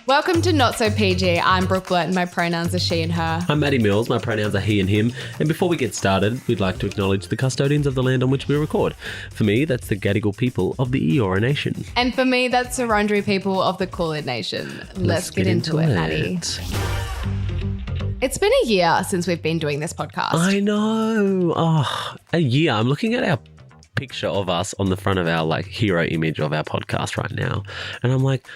Welcome to Not So PG. I'm Brooke and my pronouns are she and her. I'm Maddie Mills. My pronouns are he and him. And before we get started, we'd like to acknowledge the custodians of the land on which we record. For me, that's the Gadigal People of the Eora Nation. And for me, that's the Wurundjeri people of the Kulin Nation. Let's get into it, Maddie. It's been a year since we've been doing this podcast. I know. Oh, a year. I'm looking at our picture of us on the front of our hero image of our podcast right now. And I'm like,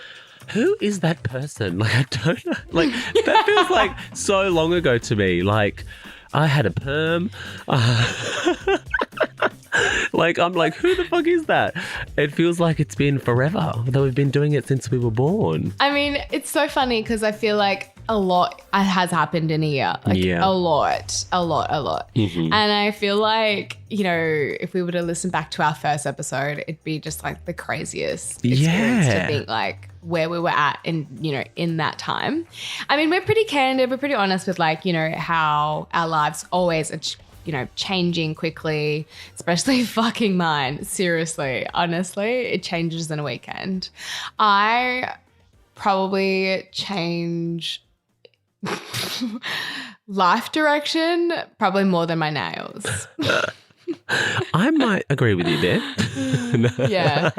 who is that person? Like, I don't know. Like, that feels like so long ago to me. Like, I had a perm. I'm like, who the fuck is that? It feels like it's been forever, though we've been doing it since we were born. I mean, it's so funny because I feel like a lot has happened in a year. A lot. Mm-hmm. And I feel like, you know, if we were to listen back to our first episode, it'd be just like the craziest experience to think like where we were at in that time. I mean, we're pretty candid, we're pretty honest with how our lives always are changing quickly, especially fucking mine. Seriously, honestly, it changes in a weekend. I probably change life direction probably more than my nails. I might agree with you there. Yeah.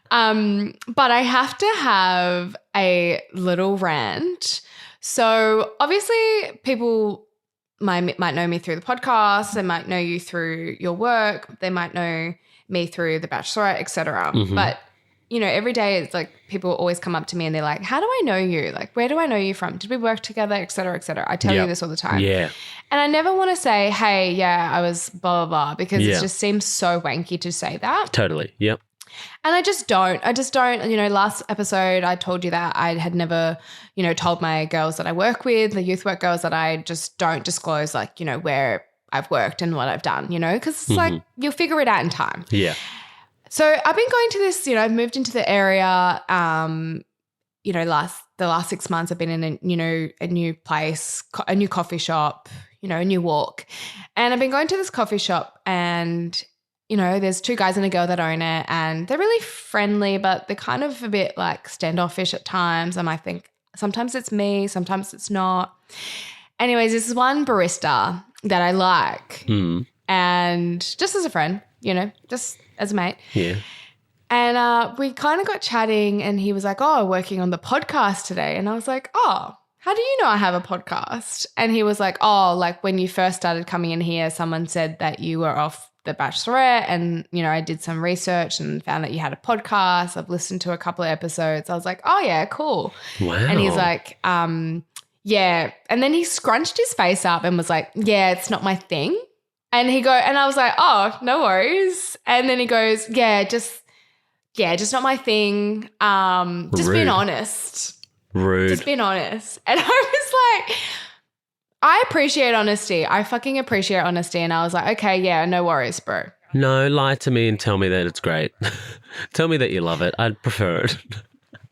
But I have to have a little rant. So obviously people might know me through the podcast. They might know you through your work. They might know me through The Bachelorette, etc. Mm-hmm. But, every day it's like people always come up to me and they're like, how do I know you? Like, where do I know you from? Did we work together, etc., etc.? I tell you this all the time. Yeah. And I never want to say, hey, yeah, I was blah, blah, blah, because it just seems so wanky to say that. Totally. Yep. And I just don't. Last episode I told you that I had never, told my girls that I work with, the youth work girls, that I just don't disclose where I've worked and what I've done, because it's like you'll figure it out in time. Yeah. So I've been going to this, I've moved into the area, the last 6 months I've been in a new place, a new coffee shop, a new walk. And I've been going to this coffee shop and there's two guys and a girl that own it and they're really friendly, but they're kind of a bit like standoffish at times. And I think sometimes it's me, sometimes it's not. Anyways, this is one barista that I like and just as a friend, just as a mate. Yeah. And we kind of got chatting and he was like, oh, working on the podcast today. And I was like, oh, how do you know I have a podcast? And he was like, oh, like when you first started coming in here, someone said that you were off The Bachelorette and, I did some research and found that you had a podcast. I've listened to a couple of episodes. I was like, oh, yeah, cool. Wow. And he's like, yeah. And then he scrunched his face up and was like, yeah, it's not my thing. And I was like, oh, no worries. And then he goes, just not my thing. Just being honest. Rude. Just being honest. And I was like, I appreciate honesty. I fucking appreciate honesty. And I was like, okay, yeah, no worries, bro. No, lie to me and tell me that it's great. Tell me that you love it. I'd prefer it.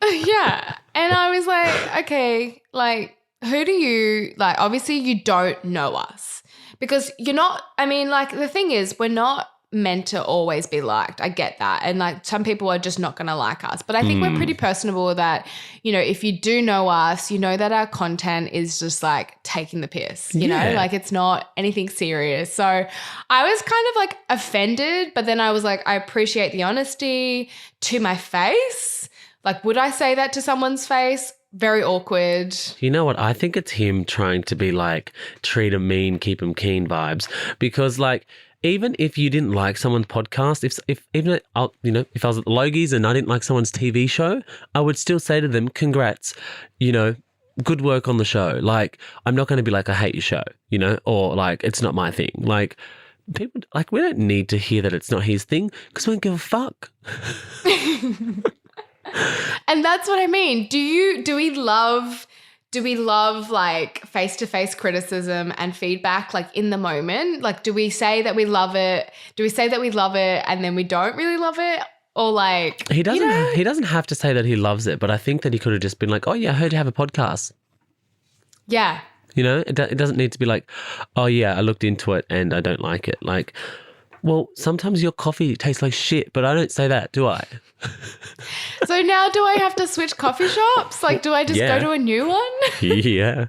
Yeah. And I was like, okay, like, who do you, like, obviously you don't know us because you're not, the thing is we're not meant to always be liked. I get that. And like some people are just not going to like us. But I think we're pretty personable that, if you do know us, you know that our content is just like taking the piss, you know, like it's not anything serious. So I was kind of like offended, but then I was like, I appreciate the honesty to my face. Like, would I say that to someone's face? Very awkward. You know what? I think it's him trying to be like, treat 'em mean, keep 'em keen vibes. Because like, even if you didn't like someone's podcast, if I was at the Logies and I didn't like someone's TV show, I would still say to them, congrats, good work on the show. Like, I'm not going to be like, I hate your show, or like, it's not my thing. Like, people, like, we don't need to hear that it's not his thing because we don't give a fuck. And that's what I mean. Do we love like face-to-face criticism and feedback like in the moment? Like, do we say that we love it? Do we say that we love it and then we don't really love it? Or like he doesn't have to say that he loves it, but I think that he could have just been like, oh yeah, I heard you have a podcast. Yeah. It doesn't need to be like, oh yeah, I looked into it and I don't like it. Like, well, sometimes your coffee tastes like shit, but I don't say that, do I? So now do I have to switch coffee shops? Like, do I just Yeah. go to a new one? Yeah.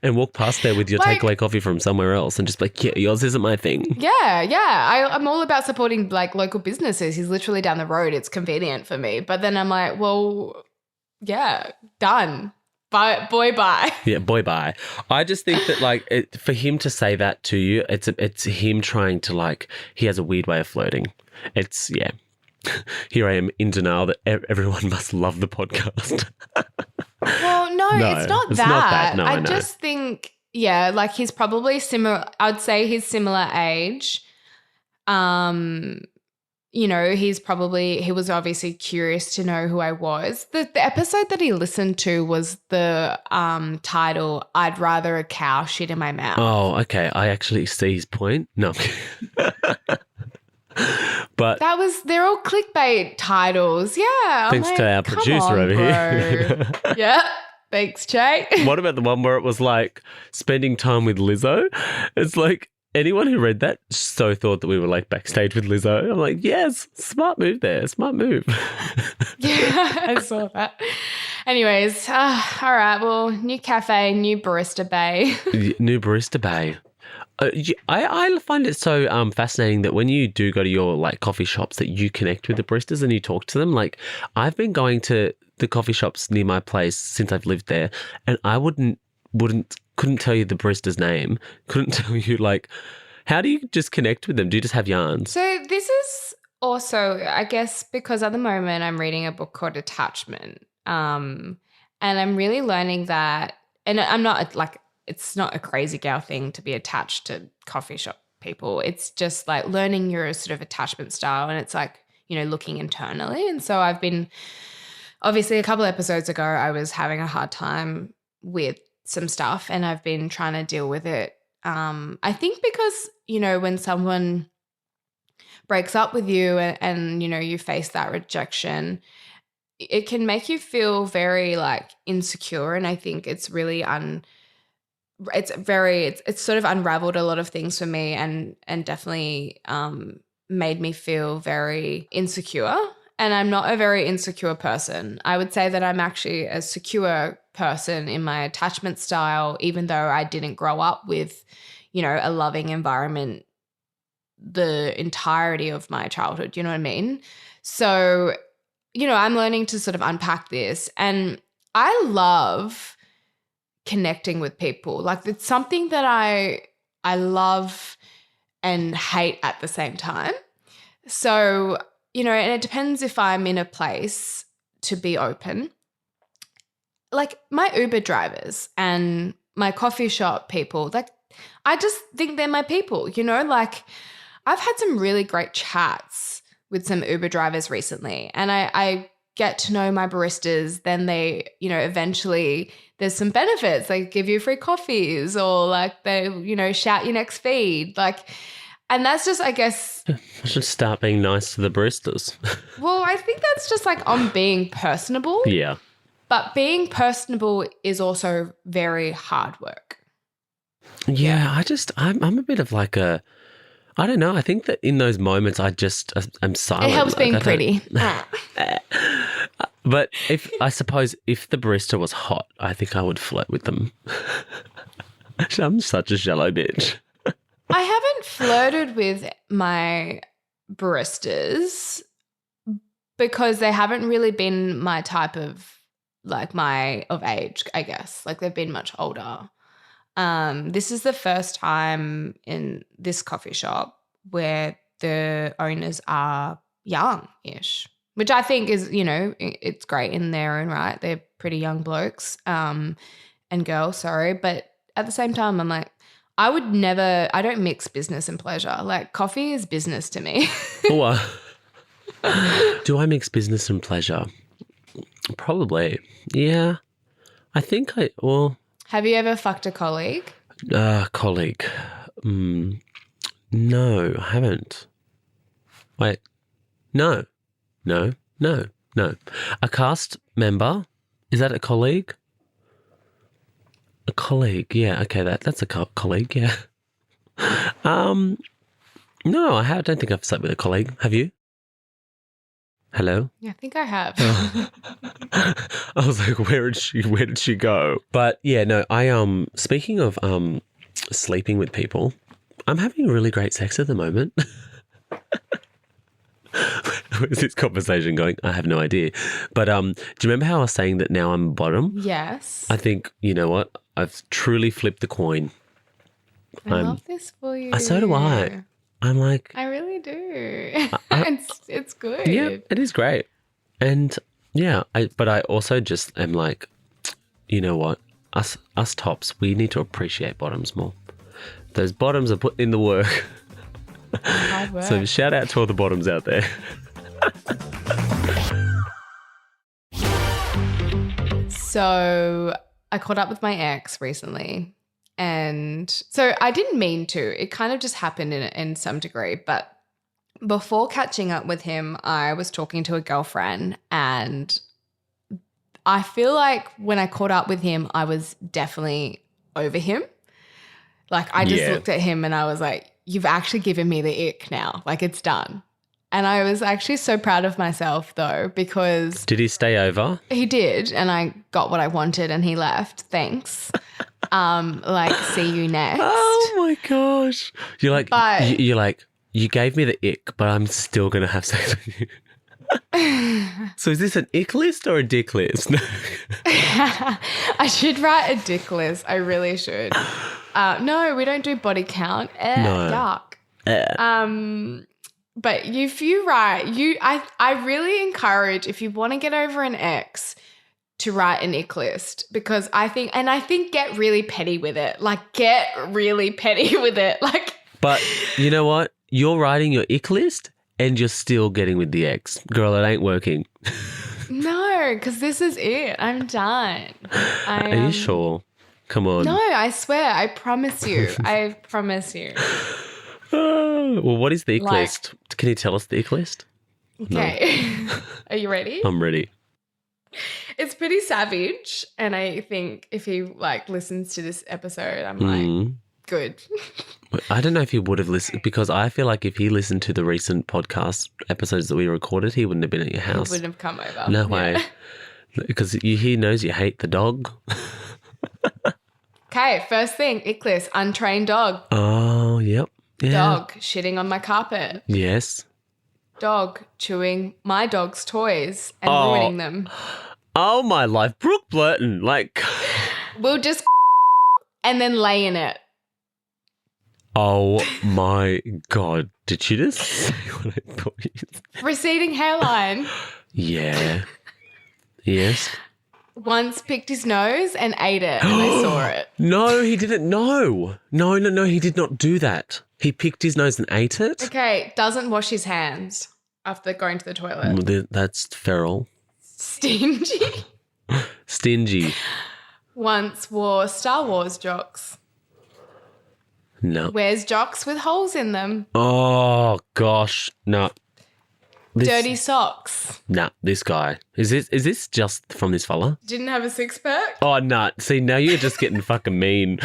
And walk past there with your Like- takeaway coffee from somewhere else and just be like, yeah, yours isn't my thing. Yeah. I'm all about supporting like local businesses. He's literally down the road. It's convenient for me. But then I'm like, well, yeah, done. Bye, boy, bye. Yeah, boy, bye. I just think that like for him to say that to you, it's him trying to like, he has a weird way of flirting. It's, yeah. Here I am in denial that everyone must love the podcast. Well, no, it's not that. No, I know. just think, yeah, like he's probably similar. I'd say he's similar age. You know, he was obviously curious to know who I was. The episode that he listened to was the title, I'd Rather a Cow Shit in My Mouth. Oh, okay. I actually see his point. No. But they're all clickbait titles. Yeah. thanks to our producer over here. Yeah. Thanks, Chae. What about the one where it was like spending time with Lizzo? It's like anyone who read that so thought that we were like backstage with Lizzo. I'm like, yes, smart move there. Smart move. Yeah, I saw that. Anyways, all right. Well, new cafe, new barista bay. New barista bay. I find it so fascinating that when you do go to your like coffee shops that you connect with the baristas and you talk to them. Like I've been going to the coffee shops near my place since I've lived there, and I couldn't tell you the barista's name. Couldn't tell you like, how do you just connect with them? Do you just have yarns? So this is also, I guess, because at the moment I'm reading a book called Attachment, and I'm really learning that, and I'm not like. It's not a crazy gal thing to be attached to coffee shop people. It's just like learning your sort of attachment style, and it's like, you know, looking internally. And so I've been, obviously a couple of episodes ago, I was having a hard time with some stuff and I've been trying to deal with it. I think because, you know, when someone breaks up with you and you know, you face that rejection, it can make you feel very like insecure. And I think it's really it's sort of unraveled a lot of things for me and definitely made me feel very insecure. And I'm not a very insecure person. I would say that I'm actually a secure person in my attachment style, even though I didn't grow up with, you know, a loving environment the entirety of my childhood. You know what I mean? So, you know, I'm learning to sort of unpack this, and I love connecting with people. Like it's something that I love and hate at the same time. So, you know, and it depends if I'm in a place to be open. Like my Uber drivers and my coffee shop people, like I just think they're my people, you know, like I've had some really great chats with some Uber drivers recently, and I get to know my baristas. Then they, you know, eventually there's some benefits. They give you free coffees, or like they, you know, shout your next feed. Like, and that's just, I guess. I should start being nice to the baristas. Well, I think that's just like on being personable. Yeah. But being personable is also very hard work. Yeah, I'm a bit of like a, I don't know. I think that in those moments, I'm silent. It helps like, being pretty. But I suppose if the barista was hot, I think I would flirt with them. I'm such a shallow bitch. I haven't flirted with my baristas because they haven't really been my type of, like of age, I guess. Like they've been much older. This is the first time in this coffee shop where the owners are young-ish, which I think is, you know, it's great in their own right. They're pretty young blokes and girls, sorry. But at the same time, I'm like, I don't mix business and pleasure. Like coffee is business to me. Do I mix business and pleasure? Probably. Yeah. I think Have you ever fucked a colleague? Colleague. No, I haven't. Wait. No. A cast member? Is that a colleague? A colleague, yeah. Okay, that's a colleague, yeah. No, I don't think I've slept with a colleague. Have you? Hello? Yeah, I think I have. I was like, where did she go? But yeah, no, speaking of sleeping with people, I'm having really great sex at the moment. Where's this conversation going? I have no idea. But do you remember how I was saying that now I'm bottom? Yes. I think, you know what? I've truly flipped the coin. I love this for you. So do I. I'm like, I really do. It's good. yeah, it is great. And yeah, but I also just am like, you know what? Us tops, we need to appreciate bottoms more. Those bottoms are putting in the work. Hard work. So shout out to all the bottoms out there. So I caught up with my ex recently, and so I didn't mean to. It kind of just happened in some degree. But before catching up with him, I was talking to a girlfriend, and I feel like when I caught up with him, I was definitely over him. Like I just looked at him and I was like, you've actually given me the ick now. Like it's done. And I was actually so proud of myself though, because Did he stay over? he did, and I got what I wanted and he left. Thanks. Like see you next. Oh my gosh. You're like, But- you're like, you gave me the ick, but I'm still going to have sex with you. So is this an ick list or a dick list? I should write a dick list. I really should. No, we don't do body count. No. Yuck. But if you write, I really encourage, if you want to get over an ex, to write an ick list, because I think get really petty with it. Like get really petty with it. Like. But you know what? You're writing your ick list and you're still getting with the ex. Girl, it ain't working. No, because this is it. I'm done. Are you sure? Come on. No, I swear. I promise you. I promise you. Well, what is the ick Like- list? Can you tell us the ick list? Okay. Are you ready? I'm ready. It's pretty savage, and I think if he like listens to this episode, I'm like, good. I don't know if he would have listened, because I feel like if he listened to the recent podcast episodes that we recorded, he wouldn't have been at your He house. wouldn't have come over. No Yeah. way. Because he knows you hate the dog. Okay, first thing, ick list, untrained dog. Oh, yep. Yeah. Dog shitting on my carpet. Yes. Dog chewing my dog's toys and Oh. ruining them. Oh, my life. Brooke Blurton. Like, We'll just and then lay in it. oh my God. Did she just say what I thought you said? Receding hairline. Yeah. Yes. Once picked his nose and ate it, and I saw it. No, he didn't. No, he did not do that. He picked his nose and ate it. Okay, doesn't wash his hands after going to the toilet. Well, that's feral. Stingy. Stingy. Once wore Star Wars jocks. No. Wears jocks with holes in them. Oh, gosh. No. Dirty socks. Nah, this guy. Is this just from this fella? Didn't have a six pack. Oh, nah. See, now you're just getting fucking mean.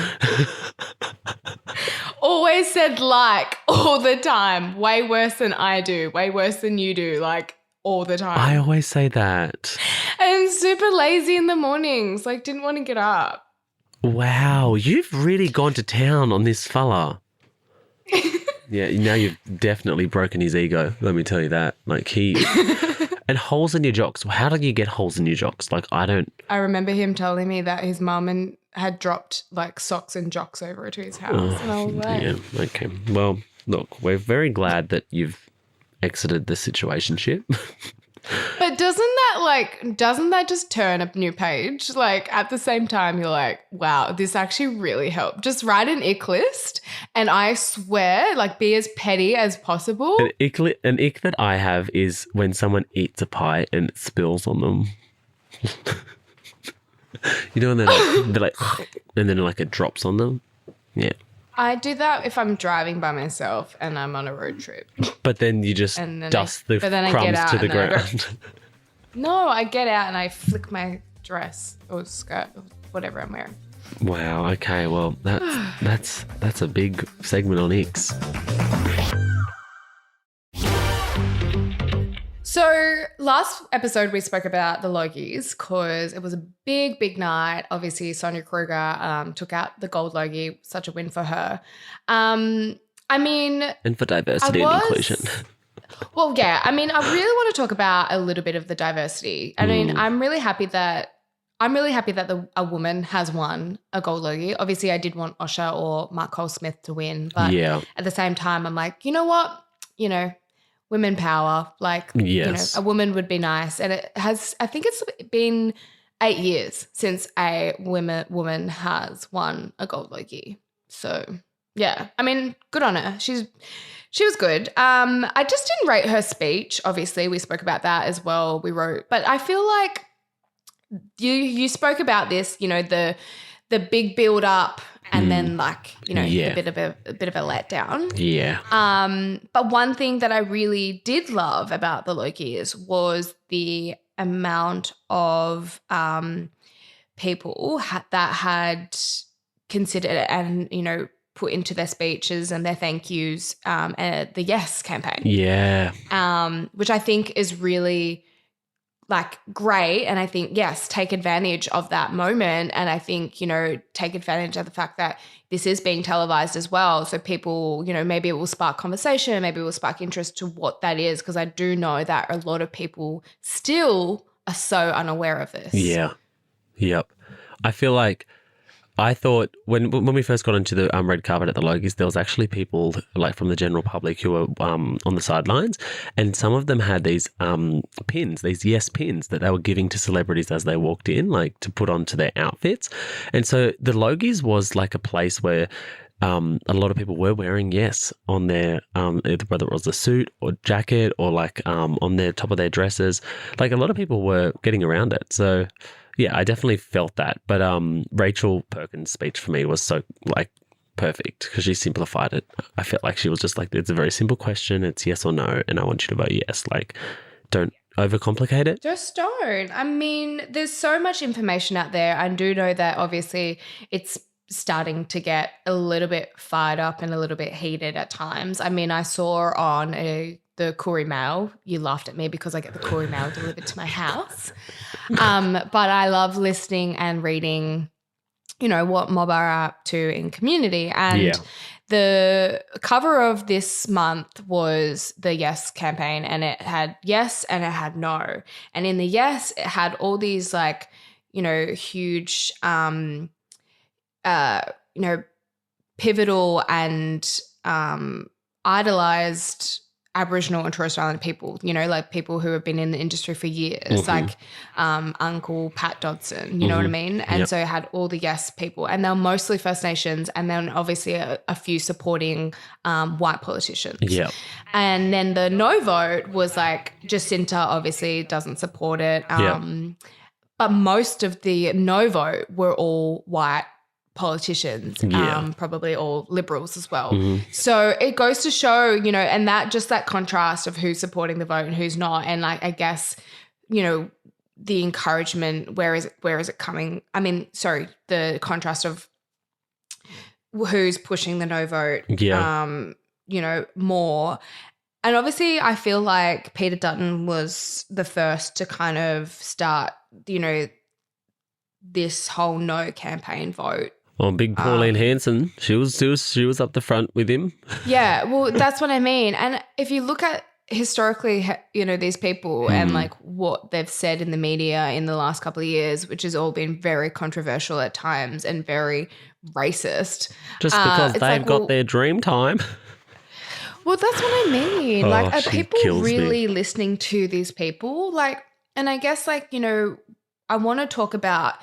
Always said like all the time. Way worse than I do. Way worse than you do. Like all the time. I always say that. And super lazy in the mornings. Like didn't want to get up. Wow, you've really gone to town on this fella. Yeah, now you've definitely broken his ego. Let me tell you that. Like and holes in your jocks. How do you get holes in your jocks? Like I remember him telling me that his mum had dropped like socks and jocks over to his house. And I was like, Yeah, okay. Well, look, we're very glad that you've exited the situationship. but doesn't that just turn a new page? Like at the same time, you're like, wow, this actually really helped. Just write an ick list, and I swear, like, be as petty as possible. An ick that I have is when someone eats a pie and it spills on them. You know, and they're like, and then like it drops on them. Yeah. I do that if I'm driving by myself and I'm on a road trip. But then you just And then dust I the get crumbs out to the and then I ground. No, I get out and I flick my dress or skirt or whatever I'm wearing. Wow. Okay. Well, that's a big segment on icks. So last episode we spoke about the Logies because it was a big, big night. Obviously, Sonia Kruger took out the gold Logie, such a win for her. I mean, and for diversity and inclusion. Well, yeah. I mean, I really want to talk about a little bit of the diversity. I mean, I'm really happy that a woman has won a gold Logie. Obviously, I did want Osher or Mark Cole-Smith to win, but at the same time, I'm like, you know what? You know, women power. Like, you know, a woman would be nice. And I think it's been 8 years since a woman has won a gold Logie. So, yeah. I mean, good on her. She was good. I just didn't rate her speech. Obviously, we spoke about that as well. We wrote, but I feel like you spoke about this, you know, the big build up and then like, you know, a bit of a letdown. Yeah. But one thing that I really did love about the Logies was the amount of people that had considered it and, you know, put into their speeches and their thank yous the Yes campaign. Yeah. Which I think is really like great. And I think, yes, take advantage of that moment. And I think, you know, take advantage of the fact that this is being televised as well. So people, you know, maybe it will spark conversation, maybe it will spark interest to what that is. Because I do know that a lot of people still are so unaware of this. Yeah. Yep. I feel like I thought when we first got into the red carpet at the Logies, there was actually people like from the general public who were on the sidelines, and some of them had these pins, these yes pins that they were giving to celebrities as they walked in, like to put onto their outfits. And so the Logies was like a place where a lot of people were wearing yes on their whether it was a suit or jacket or like on their top of their dresses. Like a lot of people were getting around it. So yeah, I definitely felt that. But Rachel Perkins' speech for me was so like perfect because she simplified it. I felt like she was just like, it's a very simple question. It's yes or no, and I want you to vote yes. Like, don't overcomplicate it. Just don't. I mean, there's so much information out there. I do know that obviously it's starting to get a little bit fired up and a little bit heated at times. I mean, I saw on the Courier Mail, you laughed at me because I get the Courier Mail delivered to my house. But I love listening and reading, you know, what mob are up to in community. And the cover of this month was the Yes campaign, and it had yes and it had no. And in the yes, it had all these like, you know, huge you know, pivotal and idolized Aboriginal and Torres Strait Islander people, you know, like people who have been in the industry for years, like Uncle Pat Dodson, you know what I mean? And so it had all the yes people, and they're mostly First Nations, and then obviously a few supporting white politicians. Yeah. And then the no vote was like Jacinta obviously doesn't support it. But most of the no vote were all white politicians, probably all Liberals as well. So it goes to show, you know, and that just that contrast of who's supporting the vote and who's not. And like, I guess, you know, the encouragement, where is it coming? I mean, sorry, the contrast of who's pushing the no vote, you know, more. And obviously I feel like Peter Dutton was the first to kind of start, you know, this whole no campaign vote. Well, big Pauline Hanson, she was up the front with him. Yeah, well, that's what I mean. And if you look at historically, you know, these people and like what they've said in the media in the last couple of years, which has all been very controversial at times and very racist. Just because they've got their dream time. Well, that's what I mean. Like, are people really listening to these people? Like, and I guess like, you know, I want to talk about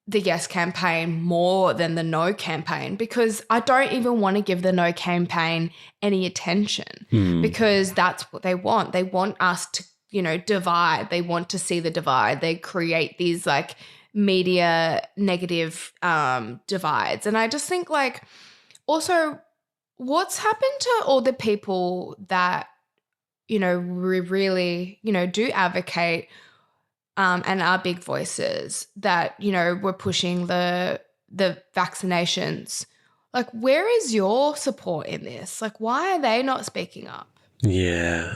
the yes campaign more than the no campaign, because I don't even want to give the no campaign any attention because that's what they want. They want us to, you know, divide. They want to see the divide. They create these like media negative divides. And I just think like also what's happened to all the people that, you know, really, you know, do advocate and are big voices that, you know, were pushing the vaccinations. Like, where is your support in this? Like, why are they not speaking up? Yeah,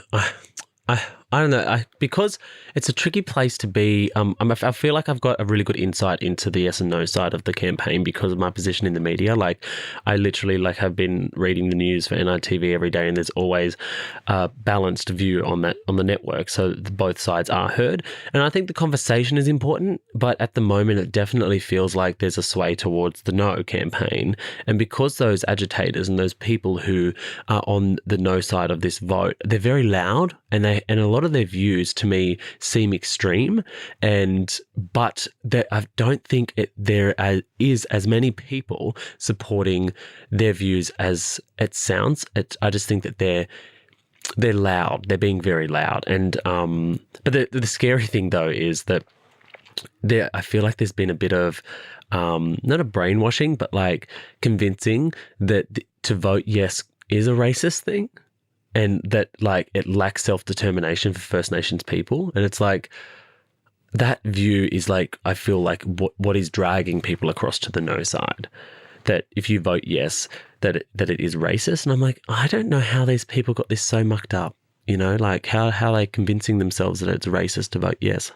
I don't know. Because it's a tricky place to be. I feel like I've got a really good insight into the yes and no side of the campaign because of my position in the media. Like, I literally have been reading the news for NITV every day, and there's always a balanced view on the network, so both sides are heard. And I think the conversation is important, but at the moment, it definitely feels like there's a sway towards the no campaign. And because those agitators and those people who are on the no side of this vote, they're very loud, and a lot of their views to me seem extreme, but I don't think there is as many people supporting their views as it sounds. I just think that they're loud. They're being very loud, and but the scary thing though is that I feel like there's been a bit of not a brainwashing, but like convincing that to vote yes is a racist thing. And that, like, it lacks self-determination for First Nations people. And it's like, that view is like, I feel like what is dragging people across to the no side. That if you vote yes, that it is racist. And I'm like, I don't know how these people got this so mucked up. You know, like how are they convincing themselves that it's racist to vote yes?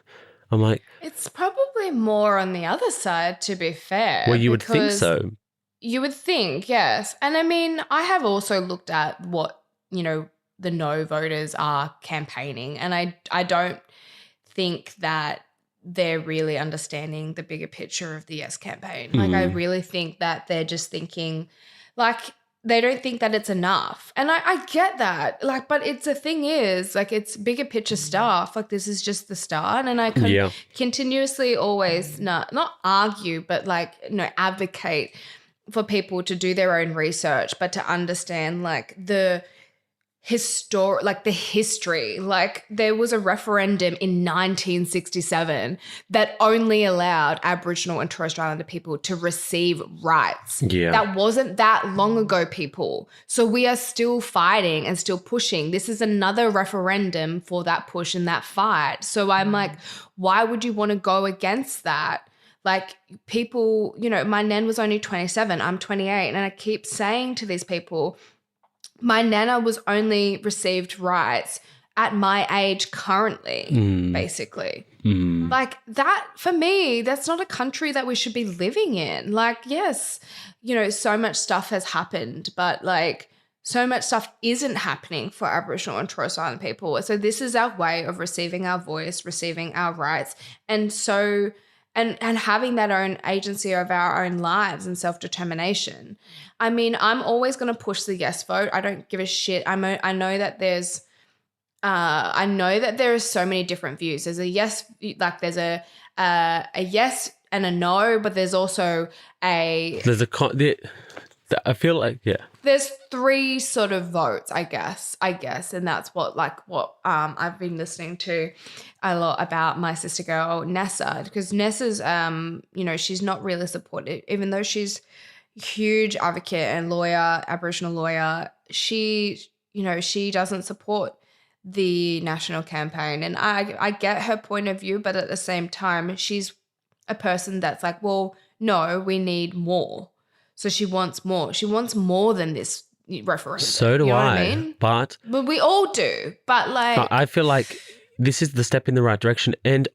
I'm like... It's probably more on the other side, to be fair. Well, you would think so. You would think, yes. And I mean, I have also looked at what, you know, the no voters are campaigning. And I don't think that they're really understanding the bigger picture of the yes campaign. Like, I really think that they're just thinking, like, they don't think that it's enough. And I get that. Like, but the thing is, like, it's bigger picture stuff. Like, this is just the start. And I can continuously always not argue, but like, you know, advocate for people to do their own research, but to understand like the history. Like, there was a referendum in 1967 that only allowed Aboriginal and Torres Strait Islander people to receive rights. Yeah. That wasn't that long ago, people. So we are still fighting and still pushing. This is another referendum for that push and that fight. So I'm like, why would you want to go against that? Like, people, you know, my nan was only 27, I'm 28, and I keep saying to these people, my nana was only received rights at my age currently, basically. Like, that, for me, that's not a country that we should be living in. Like, yes, you know, so much stuff has happened, but like, so much stuff isn't happening for Aboriginal and Torres Strait Islander people. So this is our way of receiving our voice, receiving our rights, and so... And having that own agency of our own lives and self-determination. I mean, I'm always going to push the yes vote. I don't give a shit. I know that there are so many different views. There's a yes, like there's a yes and a no, but there's also I feel like, yeah. There's three sort of votes, I guess, and that's what I've been listening to a lot about my sister girl Nessa, because Nessa's you know, she's not really supportive, even though she's a huge advocate and lawyer, Aboriginal lawyer. She, you know, she doesn't support the national campaign, and I get her point of view, but at the same time, she's a person that's like, well, no, we need more. So she wants more. She wants more than this referendum. So do you know I. What I mean? But we all do. But like, I feel like this is the step in the right direction. And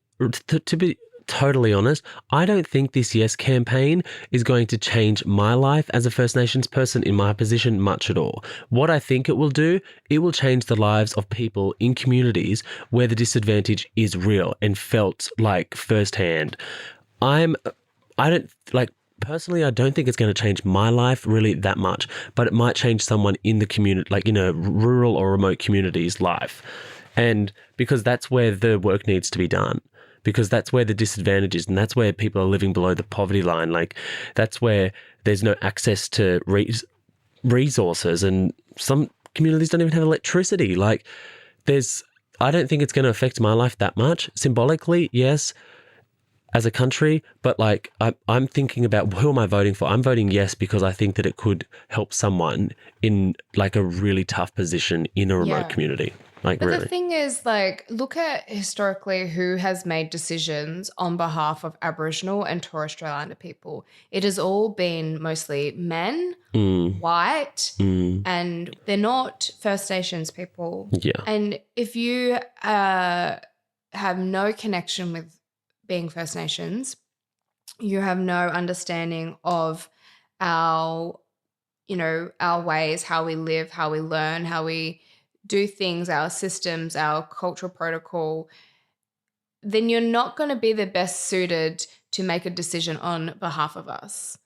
to be totally honest, I don't think this yes campaign is going to change my life as a First Nations person in my position much at all. What I think it will do, it will change the lives of people in communities where the disadvantage is real and felt like firsthand. Personally, I don't think it's going to change my life really that much, but it might change someone in the community, like, you know, rural or remote communities' life. And because that's where the work needs to be done, because that's where the disadvantage is, and that's where people are living below the poverty line. Like, that's where there's no access to resources, and some communities don't even have electricity. Like, I don't think it's going to affect my life that much. Symbolically, yes, as a country, but like I'm thinking about who am I voting for? I'm voting yes because I think that it could help someone in like a really tough position in a remote community. Like, But really. the thing is, like, look at historically who has made decisions on behalf of Aboriginal and Torres Strait Islander people. It has all been mostly men, white, and they're not First Nations people. Yeah. And if you have no connection with being First Nations, you have no understanding of our, our ways, how we live, how we learn, how we do things, our systems, our cultural protocol, then you're not going to be the best suited to make a decision on behalf of us.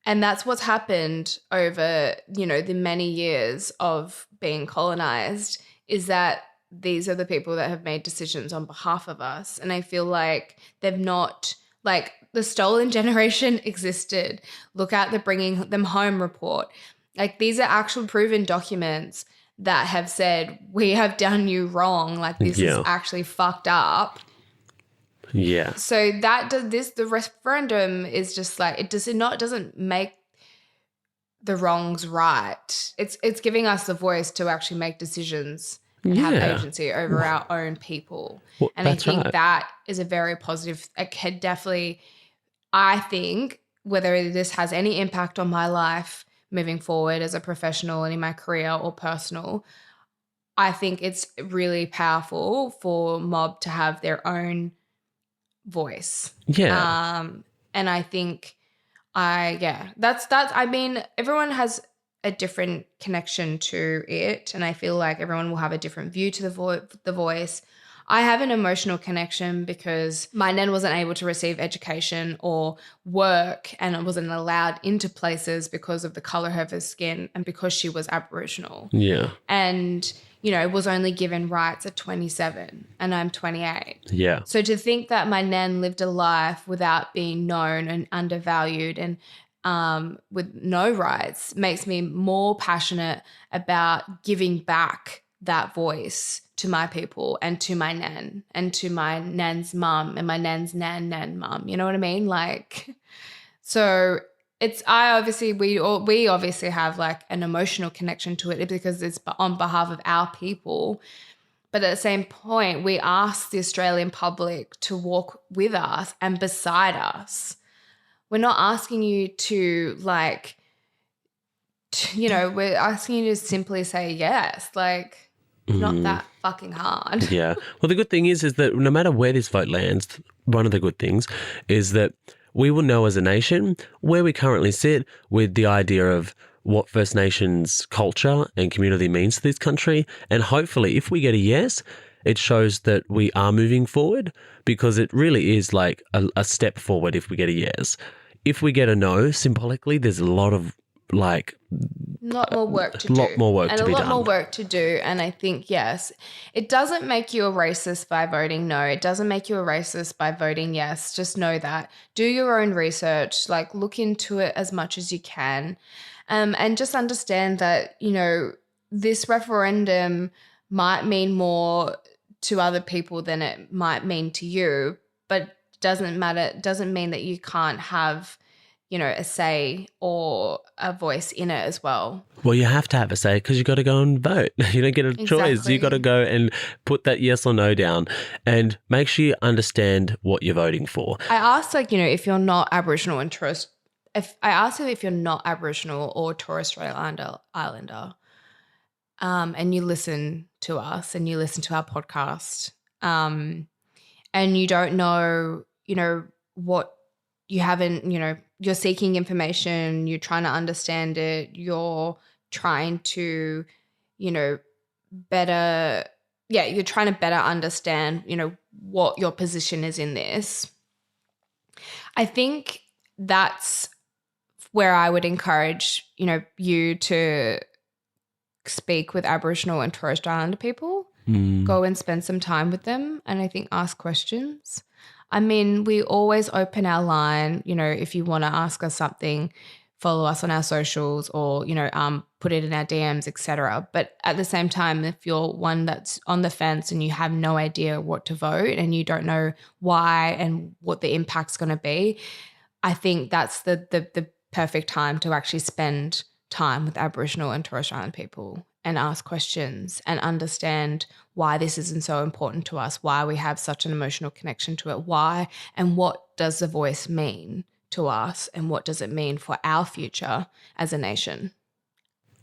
And that's what's happened over, the many years of being colonized, is that these are the people that have made decisions on behalf of us. And I feel like they've not, like, the stolen generation existed. Look at the Bringing Them Home report. Like, these are actual proven documents that have said, we have done you wrong. Like, this is actually fucked up. Yeah. So the referendum is just like, it doesn't make the wrongs right. It's giving us the voice to actually make decisions and have agency over our own people. Well, and I think that is a very positive, it could definitely, I think, whether this has any impact on my life moving forward as a professional and in my career or personal, I think it's really powerful for mob to have their own voice. Yeah. And I think that's I mean, everyone has a different connection to it, and I feel like everyone will have a different view to the voice. I have an emotional connection because my nan wasn't able to receive education or work, and it wasn't allowed into places because of the color of her skin and because she was Aboriginal. Yeah. And, was only given rights at 27 and I'm 28. Yeah. So to think that my nan lived a life without being known and undervalued and with no rights makes me more passionate about giving back that voice to my people and to my nan and to my nan's mum and my nan's nan mum. You know what I mean? Like, so we obviously have like an emotional connection to it because it's on behalf of our people. But at the same point, we ask the Australian public to walk with us and beside us. We're not asking you to we're asking you to simply say yes. Like, it's not that fucking hard. Yeah. Well, the good thing is that no matter where this vote lands, one of the good things is that we will know as a nation where we currently sit with the idea of what First Nations culture and community means to this country. And hopefully, if we get a yes, it shows that we are moving forward, because it really is like a step forward if we get a yes. If we get a no, symbolically, there's a lot of more work to do. A lot more work to be done. And a lot more work to do. And I think, yes, it doesn't make you a racist by voting no. It doesn't make you a racist by voting yes. Just know that. Do your own research. Like, look into it as much as you can. And just understand that, this referendum might mean more to other people than it might mean to you, but doesn't matter. It doesn't mean that you can't have, a say or a voice in it as well. Well, you have to have a say because you got to go and vote. You don't get a choice. You got to go and put that yes or no down and make sure you understand what you're voting for. I asked, if you're not Aboriginal and Torres, if you're not Aboriginal or Torres Strait Islander, and you listen to us and you listen to our podcast, and you don't know, what you haven't, you're seeking information, you're trying to understand it, you're trying to, better understand, what your position is in this. I think that's where I would encourage, you to speak with Aboriginal and Torres Strait Islander people, go and spend some time with them, and I think ask questions. I mean, we always open our line, if you want to ask us something, follow us on our socials or, put it in our DMs, etc. But at the same time, if you're one that's on the fence and you have no idea what to vote and you don't know why and what the impact's going to be, I think that's the perfect time to actually spend time with Aboriginal and Torres Strait Islander people and ask questions and understand why this isn't so important to us, why we have such an emotional connection to it, why and what does the voice mean to us and what does it mean for our future as a nation.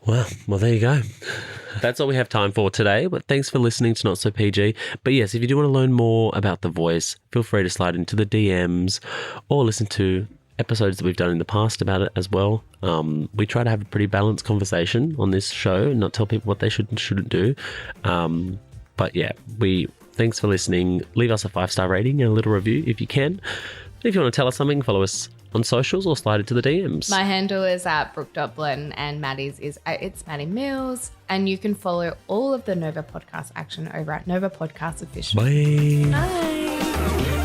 Well, there you go. That's all we have time for today, but thanks for listening to Not So PG. But yes, if you do want to learn more about The Voice, feel free to slide into the DMs or listen to episodes that we've done in the past about it as well. We try to have a pretty balanced conversation on this show and not tell people what they should and shouldn't do. But yeah, thanks for listening. Leave us a 5-star rating and a little review if you can. If you want to tell us something, follow us on socials or slide into the DMs. My handle is at Brooke.Blin and Maddie's is it's Maddie Mills. And you can follow all of the Nova Podcast action over at Nova Podcast Official. Bye. Bye.